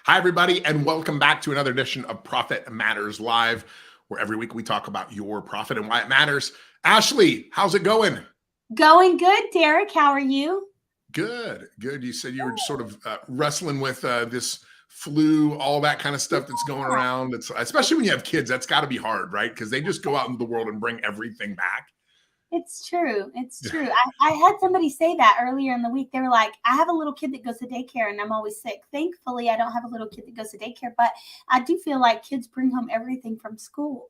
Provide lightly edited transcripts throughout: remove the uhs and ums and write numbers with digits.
Hi, everybody, and welcome back to another edition of Profit Matters Live, where every week we talk about your profit and why it matters. Ashley, how's it going? Going good, Derek. How are you? Good. You said you were sort of wrestling with this flu, all that kind of stuff that's going around. It's especially when you have kids, that's got to be hard, right? Because they just go out into the world and bring everything back. It's true. I had somebody say that earlier in the week. They were like, I have a little kid that goes to daycare and I'm always sick. Thankfully, I don't have a little kid that goes to daycare, but I do feel like kids bring home everything from school.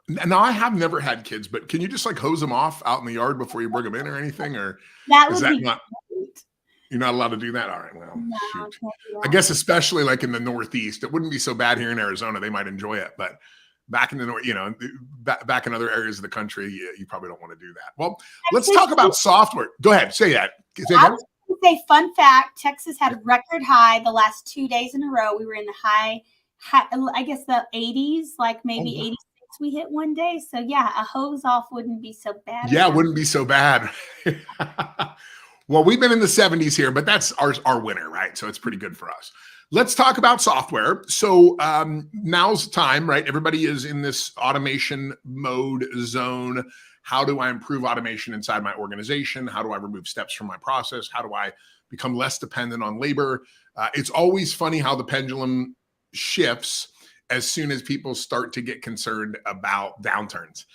Now, I have never had kids, but can you just like hose them off out in the yard before you bring them in or anything? Or that is would that be not? great. You're not allowed to do that? All right, well, No, shoot. yeah. I guess especially like in the Northeast, it wouldn't be so bad here in Arizona. They might enjoy it, but back in the North, back in other areas of the country, you probably don't want to do that. Well, let's talk about software. Go ahead, say that. I was going to say, fun fact, Texas had a record high the last 2 days in a row. We were in the high, I guess the 80s, like maybe 86 we hit one day. So yeah, a hose off wouldn't be so bad. Yeah, it wouldn't be so bad. Well, we've been in the 70s here, but that's our winter, right? So it's pretty good for us. Let's talk about software. So now's the time, right? Everybody is in this automation mode zone. How do I improve automation inside my organization? How do I remove steps from my process? How do I become less dependent on labor? It's always funny how the pendulum shifts as soon as people start to get concerned about downturns.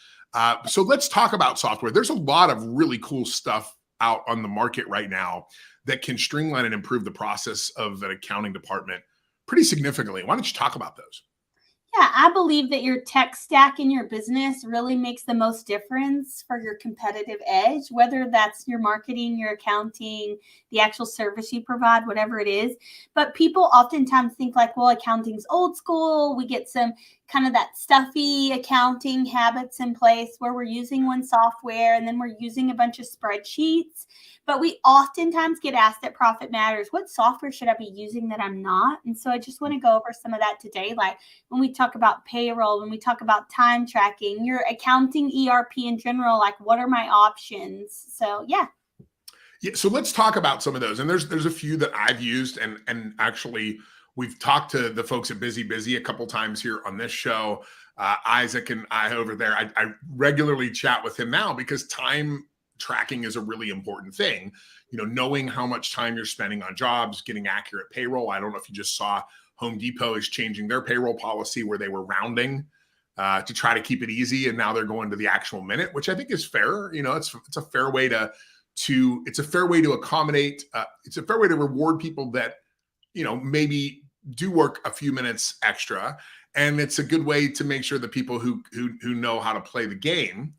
So let's talk about software. There's a lot of really cool stuff out on the market right now that can streamline and improve the process of an accounting department pretty significantly. Why don't you talk about those? Yeah, I believe that your tech stack in your business really makes the most difference for your competitive edge, whether that's your marketing, your accounting, the actual service you provide, whatever it is. But people oftentimes think like, well, accounting's old school. We get some kind of that stuffy accounting habits in place where we're using one software and then we're using a bunch of spreadsheets. But we oftentimes get asked at Profit Matters, what software should I be using that I'm not? And so I just want to go over some of that today. Like when we talk about payroll, when we talk about time tracking, your accounting ERP in general, like what are my options? So yeah. Yeah, so let's talk about some of those. And there's a few that I've used and actually we've talked to the folks at Busy a couple times here on this show. Isaac and I over there, I regularly chat with him now because time tracking is a really important thing. Knowing how much time you're spending on jobs, getting accurate payroll. I don't know if you just saw Home Depot is changing their payroll policy where they were rounding to try to keep it easy. And now they're going to the actual minute, which I think is fair. It's a fair way to it's a fair way to accommodate. It's a fair way to reward people that, maybe do work a few minutes extra. And it's a good way to make sure the people who know how to play the game,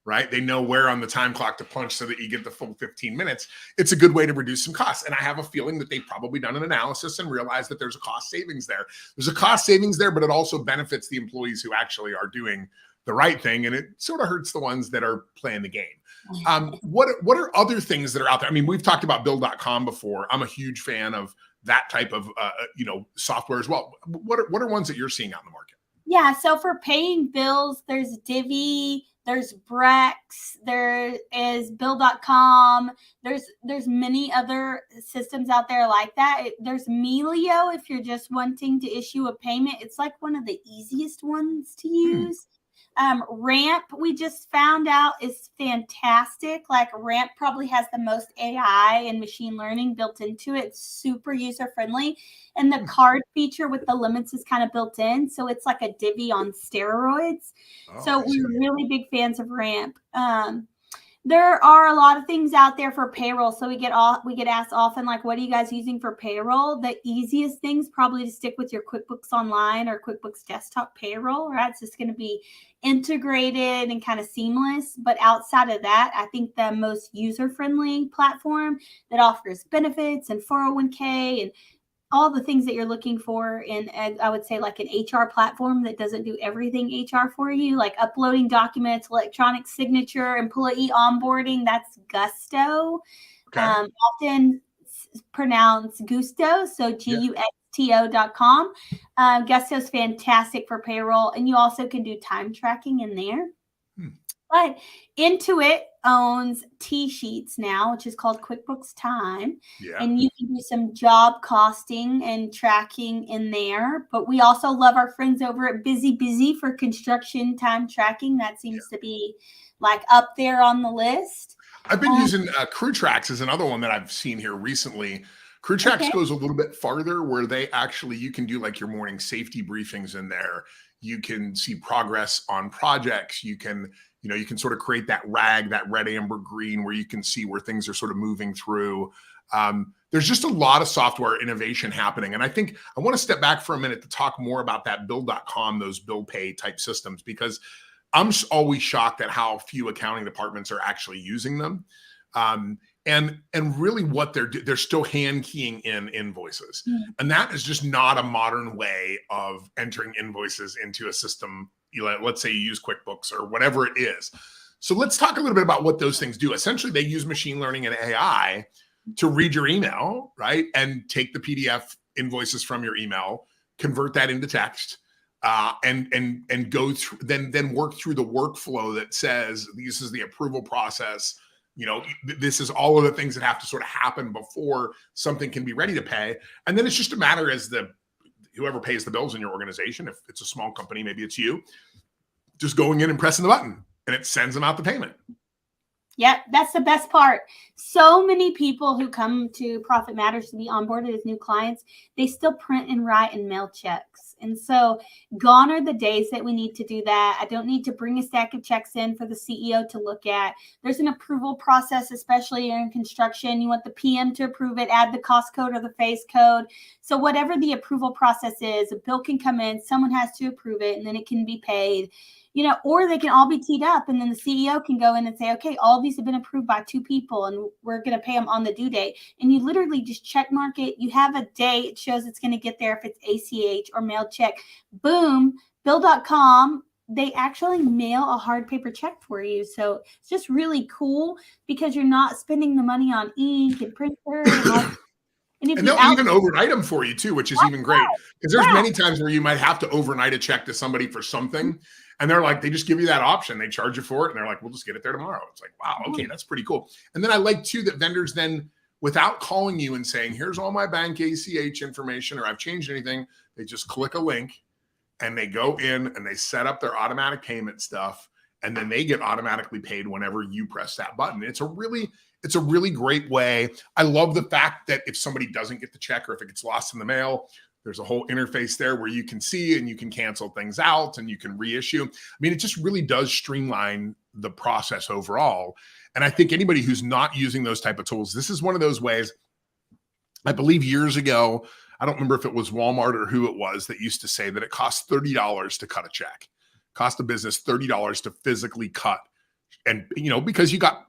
right? They know where on the time clock to punch so that you get the full 15 minutes. It's a good way to reduce some costs. And I have a feeling that they've probably done an analysis and realized that there's a cost savings there. There's a cost savings there, but it also benefits the employees who actually are doing the right thing. And it sort of hurts the ones that are playing the game. What are other things that are out there? I mean, we've talked about Bill.com before. I'm a huge fan of that type of, software as well. What are ones that you're seeing out in the market? Yeah. So for paying bills, there's Divvy, there's Brex, there is Bill.com. There's many other systems out there like that. There's Melio if you're just wanting to issue a payment. It's like one of the easiest ones to use. Ramp, we just found out, is fantastic. Like Ramp probably has the most AI and machine learning built into it. It's super user friendly. And the card feature with the limits is kind of built in. So it's like a Divvy on steroids. So we're really big fans of Ramp. There are a lot of things out there for payroll. So we get asked often, like, what are you guys using for payroll? The easiest things probably to stick with your QuickBooks Online or QuickBooks Desktop payroll, right? It's just going to be integrated and kind of seamless. But outside of that, I think the most user-friendly platform that offers benefits and 401k and all the things that you're looking for in, I would say, like an HR platform that doesn't do everything HR for you, like uploading documents, electronic signature, employee onboarding. That's Gusto. Okay. Often pronounced Gusto, so Gusto.com. Gusto is fantastic for payroll, and you also can do time tracking in there. But Intuit owns T-Sheets now, which is called QuickBooks Time. Yeah. And you can do some job costing and tracking in there. But we also love our friends over at Busy Busy for construction time tracking. That seems to be like up there on the list. I've been using CrewTrax is another one that I've seen here recently. CrewTrax goes a little bit farther, where you can do like your morning safety briefings in there. You can see progress on projects. You can sort of create that RAG, that red, amber, green, where you can see where things are sort of moving through. There's just a lot of software innovation happening. And I think I want to step back for a minute to talk more about that Bill.com, those bill pay type systems, because I'm always shocked at how few accounting departments are actually using them. And really what they're still hand keying in invoices. And that is just not a modern way of entering invoices into a system. Let's say you use QuickBooks or whatever it is. So let's talk a little bit about what those things do. Essentially, they use machine learning and AI to read your email, right? And take the PDF invoices from your email, convert that into text, and go through, then work through the workflow that says this is the approval process. This is all of the things that have to sort of happen before something can be ready to pay. And then it's just a matter as whoever pays the bills in your organization, if it's a small company, maybe it's you, just going in and pressing the button and it sends them out the payment. Yep, that's the best part. So many people who come to Profit Matters to be onboarded as new clients, they still print and write and mail checks. And so gone are the days that we need to do that. I don't need to bring a stack of checks in for the CEO to look at. There's an approval process, especially in construction. You want the PM to approve it, add the cost code or the phase code. So whatever the approval process is, a bill can come in, someone has to approve it, and then it can be paid. Or they can all be teed up, and then the CEO can go in and say, okay, all these have been approved by 2 people and we're going to pay them on the due date. And you literally just check mark it. You have a day. It shows it's going to get there if it's ACH or mailed check. Boom, Bill.com. They actually mail a hard paper check for you. So it's just really cool because you're not spending the money on ink and printer and all. And they'll even overnight them for you too, which is even great. Because there's many times where you might have to overnight a check to somebody for something. And they're like, they just give you that option. They charge you for it. And they're like, we'll just get it there tomorrow. It's like, wow, okay, that's pretty cool. And then I like too that vendors then, without calling you and saying, here's all my bank ACH information, or I've changed anything, they just click a link and they go in and they set up their automatic payment stuff. And then they get automatically paid whenever you press that button. It's a really great way. I love the fact that if somebody doesn't get the check or if it gets lost in the mail, there's a whole interface there where you can see and you can cancel things out and you can reissue. I mean, it just really does streamline the process overall. And I think anybody who's not using those type of tools, this is one of those ways. I believe years ago, I don't remember if it was Walmart or who it was that used to say that it costs $30 to cut a check. Cost a business $30 to physically cut. And, because you got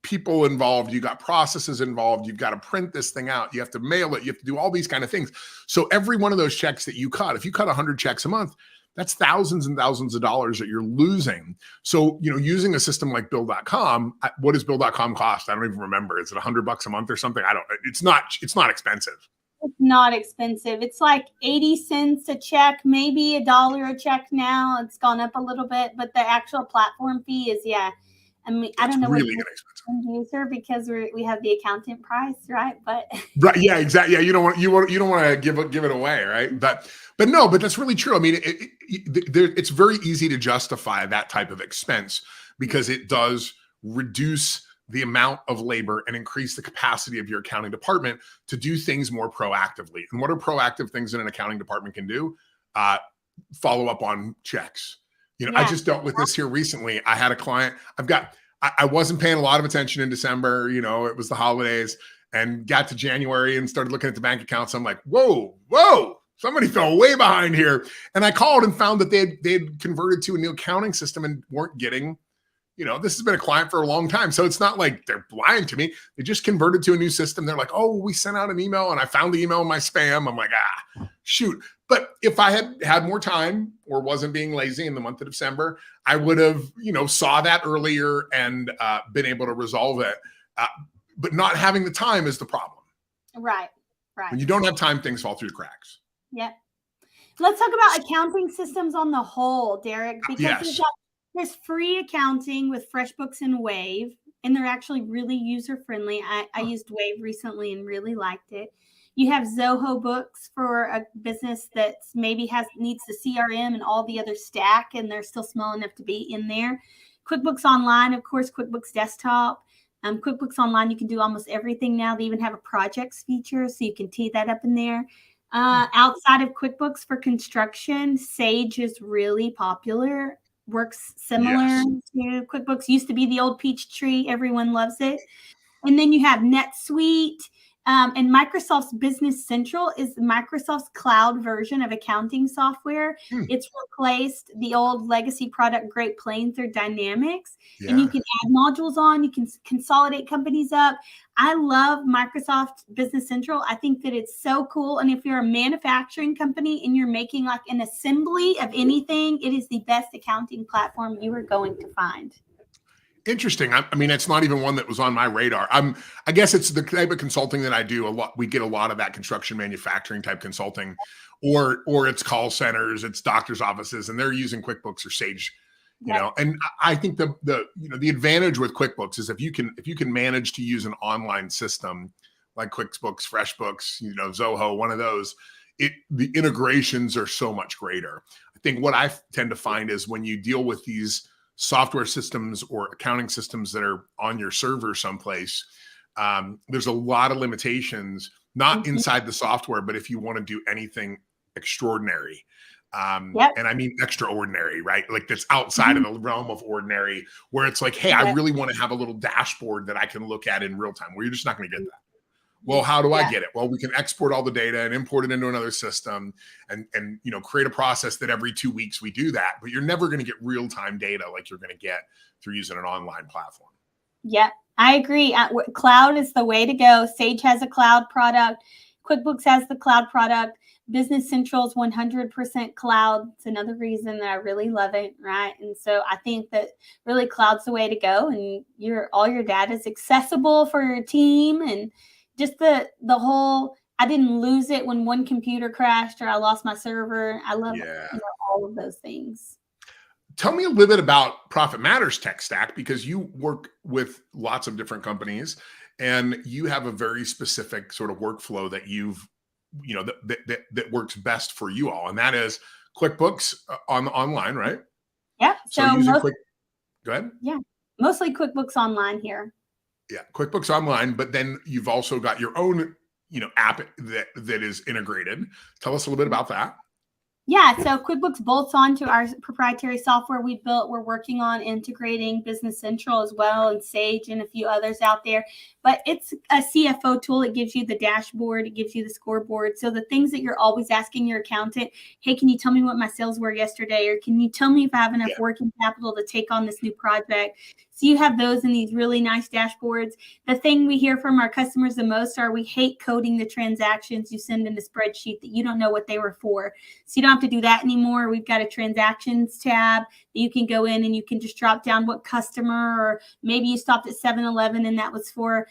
people involved, you got processes involved, you've got to print this thing out, you have to mail it, you have to do all these kind of things. So every one of those checks that you cut, if you cut 100 checks a month, that's thousands and thousands of dollars that you're losing. So, using a system like Bill.com, what does Bill.com cost? I don't even remember. Is it $100 a month or something? It's not expensive. It's not expensive. It's like 80 cents a check, maybe $1 a check now. It's gone up a little bit, but the actual platform fee is, I don't know really what inexpensive user because we have the accountant price, right? But right, yeah, exactly. Yeah, you don't want to give it away, right? But that's really true. I mean, it's very easy to justify that type of expense because it does reduce the amount of labor and increase the capacity of your accounting department to do things more proactively. And what are proactive things that an accounting department can do? Follow up on checks. I just dealt with this here recently. I had a client. I wasn't paying a lot of attention in December. It was the holidays, and got to January and started looking at the bank accounts. I'm like, whoa, somebody fell way behind here. And I called and found that they had converted to a new accounting system and weren't getting, this has been a client for a long time. So it's not like they're lying to me. They just converted to a new system. They're like, oh, we sent out an email and I found the email in my spam. I'm like, shoot. But if I had more time or wasn't being lazy in the month of December, I would have, saw that earlier and been able to resolve it. But not having the time is the problem. Right. When you don't have time, things fall through the cracks. Yep. Let's talk about accounting systems on the whole, Derek, because yes. There's free accounting with FreshBooks and Wave, and they're actually really user friendly. I used Wave recently and really liked it. You have Zoho Books for a business that maybe needs the CRM and all the other stack, and they're still small enough to be in there. QuickBooks Online, of course, QuickBooks Desktop. QuickBooks Online, you can do almost everything now. They even have a projects feature, so you can tee that up in there. Outside of QuickBooks for construction, Sage is really popular. Works similar to QuickBooks. Used to be the old Peachtree. Everyone loves it. And then you have NetSuite. And Microsoft's Business Central is Microsoft's cloud version of accounting software. It's replaced the old legacy product Great Plains through Dynamics. And you can add modules on. You can consolidate companies up. I love Microsoft Business Central. I think that it's so cool. And if you're a manufacturing company and you're making like an assembly of anything, it is the best accounting platform you are going to find. Interesting. I mean, it's not even one that was on my radar. I guess it's the type of consulting that I do a lot. We get a lot of that construction manufacturing type consulting, or it's call centers, it's doctors' offices, and they're using QuickBooks or Sage, you know. And I think the advantage with QuickBooks is if you can manage to use an online system like QuickBooks, FreshBooks, you know, Zoho, one of those, the integrations are so much greater. I think what I tend to find is when you deal with these software systems or accounting systems that are on your server someplace, there's a lot of limitations, not inside the software, but if you want to do anything extraordinary. And I mean extraordinary, right? Like that's outside of the realm of ordinary, where it's like, hey, I really want to have a little dashboard that I can look at in real time, where you're just not going to get that. Well, how do I get it? Well, we can export all the data and import it into another system and you know, create a process that every 2 weeks we do that, but you're never going to get real-time data like you're going to get through using an online platform. Yep, I agree. Cloud is the way to go. Sage has a cloud product. QuickBooks has the cloud product. Business Central is 100% cloud. It's another reason that I really love it, right? And so I think that really cloud's the way to go, and all your data is accessible for your team, and just the whole, I didn't lose it when one computer crashed or I lost my server. I love all of those things. Tell me a little bit about Profit Matters tech stack, because you work with lots of different companies and you have a very specific sort of workflow that that works best for you all. And that is QuickBooks online, right? Yeah. So go ahead. Yeah. Mostly QuickBooks Online here. Yeah, QuickBooks Online, but then you've also got your own, app that is integrated. Tell us a little bit about that. Yeah, so QuickBooks bolts onto our proprietary software we built. We're working on integrating Business Central as well, and Sage and a few others out there. But it's a CFO tool. It gives you the dashboard. It gives you the scoreboard. So the things that you're always asking your accountant, hey, can you tell me what my sales were yesterday? Or can you tell me if I have enough working capital to take on this new project? So you have those in these really nice dashboards. The thing we hear from our customers the most are we hate coding the transactions you send in a spreadsheet that you don't know what they were for. So you don't have to do that anymore. We've got a transactions tab that you can go in and you can just drop down what customer, or maybe you stopped at 7-Eleven and that was for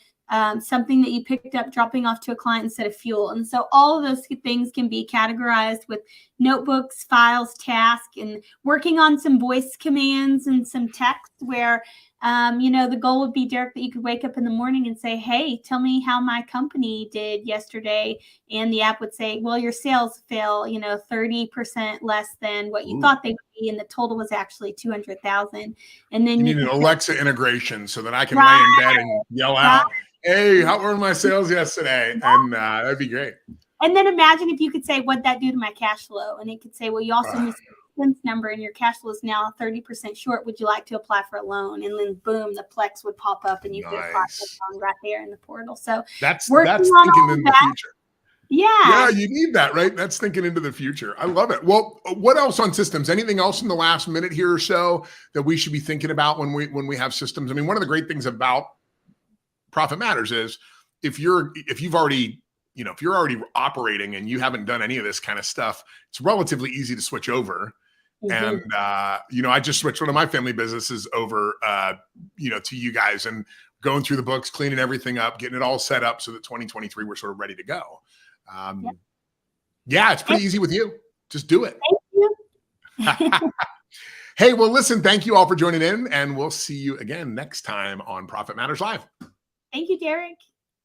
something that you picked up dropping off to a client instead of fuel. And so all of those things can be categorized with notebooks, files, tasks, and working on some voice commands and some text where, the goal would be, Derek, that you could wake up in the morning and say, hey, tell me how my company did yesterday. And the app would say, well, your sales fell, 30% less than what you thought they would be. And the total was actually 200,000. And then you need an Alexa integration so that I can lay in bed and yell out, hey, how were my sales yesterday? And that'd be great. And then imagine if you could say, what'd that do to my cash flow? And it could say, well, you also missed the expense number and your cash flow is now 30% short. Would you like to apply for a loan? And then boom, the Plex would pop up and you could apply for a loan right there in the portal. So that's thinking in the future. Yeah, you need that, right? That's thinking into the future. I love it. Well, what else on systems? Anything else in the last minute here or so that we should be thinking about when we have systems? I mean, one of the great things about Profit Matters is if you're already operating and you haven't done any of this kind of stuff, it's relatively easy to switch over. And I just switched one of my family businesses over to you guys, and going through the books, cleaning everything up, getting it all set up so that 2023 we're sort of ready to go. It's pretty easy with you. Just do it. Thank you. Hey, well, listen, thank you all for joining in, and we'll see you again next time on Profit Matters Live. Thank you, Derek.